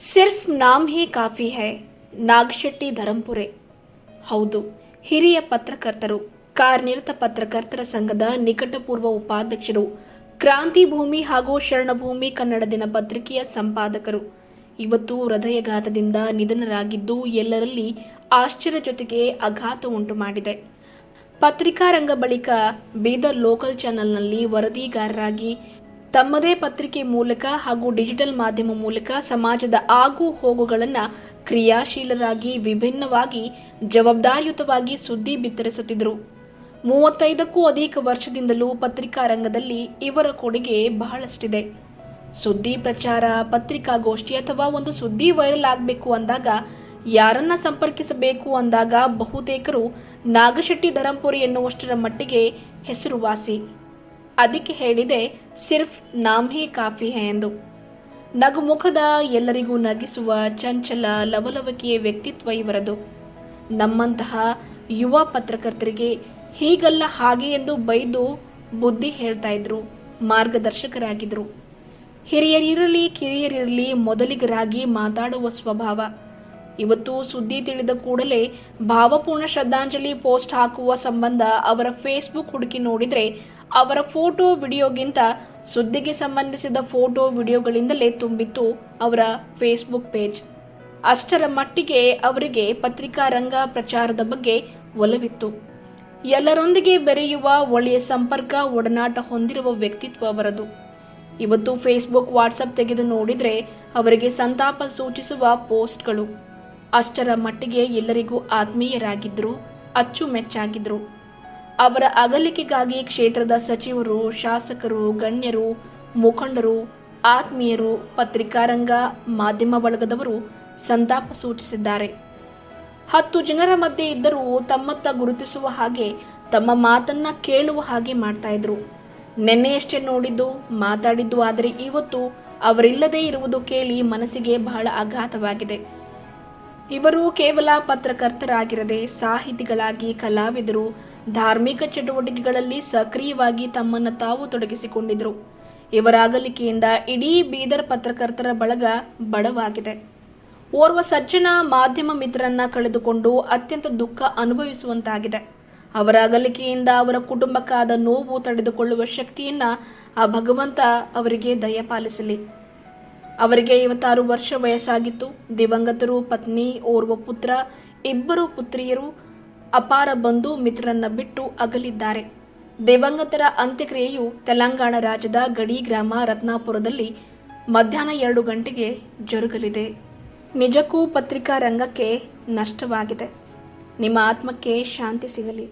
ಸಿರ್ಫ್ ನಾಮ್ ಹಿ coffee high. Nagashetti ಧರಂಪುರೆ. ಹೌದು, ಹಿರಿಯ ಪತ್ರಕರ್ತರು, ಕಾರ್ಯನಿರತ ಪತ್ರಕರ್ತರ ಸಂಘದ ನಿಕಟಪೂರ್ವ ಉಪಾಧ್ಯಕ್ಷರು, ಕ್ರಾಂತಿ ಭೂಮಿ ಹಾಗೂ ಶರಣಭೂಮಿ ಕನ್ನಡ ದಿನಪತ್ರಿಕೆಯ ಸಂಪಾದಕರು ಇವತ್ತು ಹೃದಯಘಾತದಿಂದ ನಿಧನರಾಗಿದ್ದು ಎಲ್ಲರಲ್ಲಿ ಆಶ್ಚರ್ಯ ಜೊತೆಗೆ ಆಘಾತ ಉಂಟು ಮಾಡಿದೆ. ಪತ್ರಿಕಾ ರಂಗ ಬಳಿಕ ಬೀದರ್ ಲೋಕಲ್ ಚಾನೆಲ್ನಲ್ಲಿ ವರದಿಗಾರರಾಗಿ ತಮ್ಮದೇ ಪತ್ರಿಕೆ ಮೂಲಕ ಹಾಗೂ ಡಿಜಿಟಲ್ ಮಾಧ್ಯಮ ಮೂಲಕ ಸಮಾಜದ ಆಗು ಹೋಗುಗಳನ್ನು ಕ್ರಿಯಾಶೀಲರಾಗಿ ವಿಭಿನ್ನವಾಗಿ ಜವಾಬ್ದಾರಿಯುತವಾಗಿ ಸುದ್ದಿ ಬಿತ್ತರಿಸುತ್ತಿದ್ದರು. 35ಕ್ಕೂ ಅಧಿಕ ವರ್ಷದಿಂದಲೂ ಪತ್ರಿಕಾ ರಂಗದಲ್ಲಿ ಇವರ ಕೊಡುಗೆ ಬಹಳಷ್ಟಿದೆ. ಸುದ್ದಿ ಪ್ರಚಾರ, ಪತ್ರಿಕಾಗೋಷ್ಠಿ ಅಥವಾ ಒಂದು ಸುದ್ದಿ ವೈರಲ್ ಆಗಬೇಕು ಅಂದಾಗ ಯಾರನ್ನ ಸಂಪರ್ಕಿಸಬೇಕು ಅಂದಾಗ ಬಹುತೇಕರು ನಾಗಶೆಟ್ಟಿ ಧರಂಪುರಿ ಎನ್ನುವಷ್ಟರ ಮಟ್ಟಿಗೆ ಹೆಸರುವಾಸಿ. ಅದಕ್ಕೆ ಹೇಳಿದೆ ಸಿರ್ಫ್ ನಾಮ್ ಹಿ ಕಾಫಿ ಹೈ ಎಂದು. ನಗುಮುಖದ, ಎಲ್ಲರಿಗೂ ನಗಿಸುವ, ಚಂಚಲ, ಲವಲವಿಕೆಯ ವ್ಯಕ್ತಿತ್ವ ಇವರದು. ನಮ್ಮಂತಹ ಯುವ ಪತ್ರಕರ್ತರಿಗೆ ಹೀಗಲ್ಲ ಹಾಗೆ ಎಂದು ಬೈದು ಬುದ್ಧಿ ಹೇಳ್ತಾ ಇದ್ರು, ಮಾರ್ಗದರ್ಶಕರಾಗಿದ್ರು. ಹಿರಿಯರಿರಲಿ ಕಿರಿಯರಿರಲಿ ಮೊದಲಿಗರಾಗಿ ಮಾತಾಡುವ ಸ್ವಭಾವ. ಇವತ್ತು ಸುದ್ದಿ ತಿಳಿದ ಕೂಡಲೇ ಭಾವಪೂರ್ಣ ಶ್ರದ್ಧಾಂಜಲಿ ಪೋಸ್ಟ್ ಹಾಕುವ ಸಂಬಂಧ ಅವರ ಫೇಸ್ಬುಕ್ ಹುಡುಕಿ ನೋಡಿದ್ರೆ ಅವರ ಫೋಟೋ ವಿಡಿಯೋಗಿಂತ ಸುದ್ದಿಗೆ ಸಂಬಂಧಿಸಿದ ಫೋಟೋ ವಿಡಿಯೋಗಳಿಂದಲೇ ತುಂಬಿತ್ತು ಅವರ ಫೇಸ್ಬುಕ್ ಪೇಜ್. ಅಷ್ಟರ ಮಟ್ಟಿಗೆ ಅವರಿಗೆ ಪತ್ರಿಕಾ ರಂಗ ಪ್ರಚಾರದ ಬಗ್ಗೆ ಒಲವಿತ್ತು. ಎಲ್ಲರೊಂದಿಗೆ ಬೆರೆಯುವ ಒಳ್ಳೆಯ ಸಂಪರ್ಕ, ಒಡನಾಟ ಹೊಂದಿರುವ ವ್ಯಕ್ತಿತ್ವ ಅವರದು. ಇವತ್ತು ಫೇಸ್ಬುಕ್, ವಾಟ್ಸಪ್ ತೆಗೆದು ನೋಡಿದ್ರೆ ಅವರಿಗೆ ಸಂತಾಪ ಸೂಚಿಸುವ ಪೋಸ್ಟ್ಗಳು. ಅಷ್ಟರ ಮಟ್ಟಿಗೆ ಎಲ್ಲರಿಗೂ ಆತ್ಮೀಯರಾಗಿದ್ರು, ಅಚ್ಚುಮೆಚ್ಚಾಗಿದ್ರು. ಅವರ ಅಗಲಿಕೆಗಾಗಿ ಕ್ಷೇತ್ರದ ಸಚಿವರು, ಶಾಸಕರು, ಗಣ್ಯರು, ಮುಖಂಡರು, ಆತ್ಮೀಯರು, ಪತ್ರಿಕಾರಂಗ, ಮಾಧ್ಯಮ ಬಳಗದವರು ಸಂತಾಪ ಸೂಚಿಸಿದ್ದಾರೆ. 10 ಜನರ ಮಧ್ಯೆ ಇದ್ದರೂ ತಮ್ಮತ್ತ ಗುರುತಿಸುವ ಹಾಗೆ, ತಮ್ಮ ಮಾತನ್ನ ಕೇಳುವ ಹಾಗೆ ಮಾಡ್ತಾ ಇದ್ರು. ನೆನ್ನೆಯಷ್ಟೇ ನೋಡಿದ್ದು, ಮಾತಾಡಿದ್ದು, ಆದರೆ ಇವತ್ತು ಅವರಿಲ್ಲದೆ ಇರುವುದು ಕೇಳಿ ಮನಸ್ಸಿಗೆ ಬಹಳ ಆಘಾತವಾಗಿದೆ. ಇವರು ಕೇವಲ ಪತ್ರಕರ್ತರಾಗಿರದೆ ಸಾಹಿತಿಗಳಾಗಿ, ಕಲಾವಿದರು, ಧಾರ್ಮಿಕ ಚಟುವಟಿಕೆಗಳಲ್ಲಿ ಸಕ್ರಿಯವಾಗಿ ತಮ್ಮನ್ನು ತಾವು ತೊಡಗಿಸಿಕೊಂಡಿದ್ರು. ಇವರ ಅಗಲಿಕೆಯಿಂದ ಇಡೀ ಬೀದರ್ ಪತ್ರಕರ್ತರ ಬಳಗ ಬಡವಾಗಿದೆ. ಓರ್ವ ಸಜ್ಜನ ಮಾಧ್ಯಮ ಮಿತ್ರರನ್ನ ಕಳೆದುಕೊಂಡು ಅತ್ಯಂತ ದುಃಖ ಅನುಭವಿಸುವಂತಾಗಿದೆ. ಅವರ ಅಗಲಿಕೆಯಿಂದ ಅವರ ಕುಟುಂಬಕ್ಕಾದ ನೋವು ತಡೆದುಕೊಳ್ಳುವ ಶಕ್ತಿಯನ್ನ ಆ ಭಗವಂತ ಅವರಿಗೆ ದಯಪಾಲಿಸಲಿ. ಅವರಿಗೆ 56 ವರ್ಷ ವಯಸ್ಸಾಗಿತ್ತು. ದಿವಂಗತರು ಪತ್ನಿ, ಓರ್ವ ಪುತ್ರ, 2 ಪುತ್ರಿಯರು, ಅಪಾರ ಬಂಧು ಮಿತ್ರರನ್ನ ಬಿಟ್ಟು ಅಗಲಿದ್ದಾರೆ. ದಿವಂಗತರ ಅಂತ್ಯಕ್ರಿಯೆಯು ತೆಲಂಗಾಣ ರಾಜ್ಯದ ಗಡಿ ಗ್ರಾಮ ರತ್ನಾಪುರದಲ್ಲಿ ಮಧ್ಯಾಹ್ನ 2 ಗಂಟೆಗೆ ಜರುಗಲಿದೆ. ನಿಜಕ್ಕೂ ಪತ್ರಿಕಾ ರಂಗಕ್ಕೆ ನಷ್ಟವಾಗಿದೆ. ನಿಮ್ಮ ಆತ್ಮಕ್ಕೆ ಶಾಂತಿ ಸಿಗಲಿ.